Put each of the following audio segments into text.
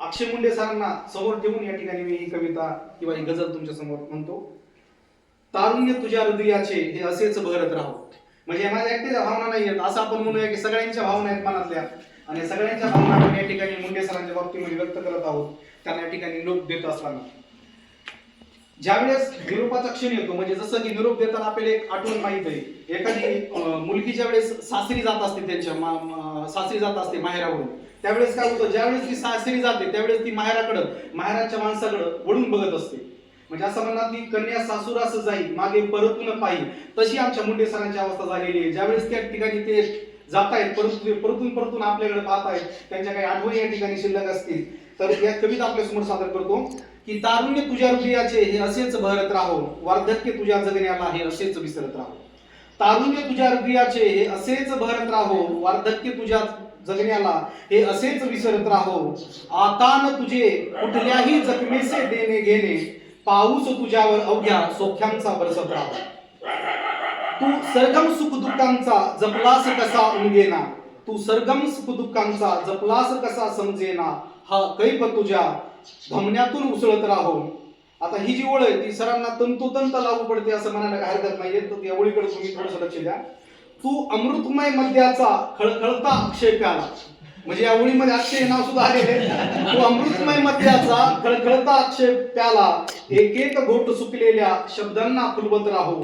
अक्षय मुंडे सरांना समोर ठेवून या ठिकाणी मी ही कविता किंवा ही गझल तुमच्या समोर म्हणतो. तारुण्य तुझ्या हृदयाचे हे असेच बहरत राहो. म्हणजे माझ्या एकट्याच्या भावना नाही आहेत, असं आपण म्हणूया की सगळ्यांच्या भावना आहेत मनातल्या, आणि सगळ्यांच्या भावना आपण या ठिकाणी मुंडे सरांच्या बाबतीमध्ये व्यक्त करत आहोत. त्यांना या ठिकाणी निरोप देत असताना ज्यावेळेस निरोपाचा क्षण येतो, म्हणजे जसं की निरोप देताना आपल्याला एक आठवण माहित आहे, एखादी मुलगी ज्यावेळेस सासरी जात असते, त्यांच्या सासरी जात असते माहेरावरून, त्यावेळेस काय होतं, ज्यावेळेस ती सासरी जाते त्यावेळेस ती माहेराच्या माणसाकडे वळून बघत असते. म्हणजे असं म्हणतात की कन्या सासूरास जाई मागे परतून पायी, तशी आमच्या मुंडे सरांची अवस्था झालेली आहे. ज्यावेळेस त्या ठिकाणी ते जात आहेत, परतून आपल्याकडे पाहत आहेत, त्यांच्या काही आठवणी या ठिकाणी शिल्लक असतील, तर या कविता आपल्या समोर सादर करतो की तारुण्य तुझ्या हृदयाचे हे असेच बहरत राहो, वार्धक्य तुझ्या जगण्याला हे असेच विसरत राहो. तारुण्य तुझ्या हृदयाचे हे असेच बहरत राहो, वार्धक्य तुझ्या जगण्याला हे असेच विसरत राहो. आता न तुझे कुठल्याही जखमेचे देणे घेणे, पाऊस तुझ्यावर अवघ्या सोख्यांचा बरसत राहो. तू सरगम सुख दुःखांचा जपलास कसा उमगेना, तू सरगम सुख दुःखांचा जपलास कसा समजेना, हा कैफ तुझ्या धमन्यातून उसळत राहो. आता ही जी ओळ आहे ती सरांना तंतोतंत लागू पडते असं म्हणायला हरकत नाहीये, तर त्या ओळीकडे तुम्ही थोडंसं लक्ष द्या. तू अमृतमय मद्याचा खळखळता अक्षय प्याला, म्हणजे या ओळीमध्ये अक्षय नाव सुद्धा आलेले. तू अमृतमय मद्याचा खळखळता अक्षय प्याला, एक एक घोट सुकलेल्या शब्दांना फुलवत राहो.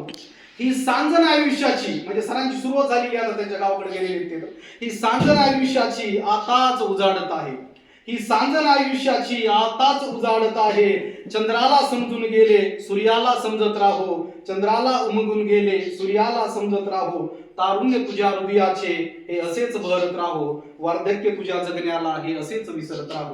ही सांजन आयुष्याची, म्हणजे सरांची सुरुवात झालेली आता त्यांच्या गावाकडे गेलेली, ही सांजन आयुष्याची आताच उजाडत आहे. ही सांजन आयुष्याची आताच उजाडत आहे. चंद्राला समजून गेले सूर्याला समजत राहो, चंद्राला उमगून गेले सूर्याला समजत राहो. तारुण्य तुझ्या हृदयाचे हे असेच बहरत राहो, वार्धक्य तुझ्या जगण्याला हे असेच विसरत राहो.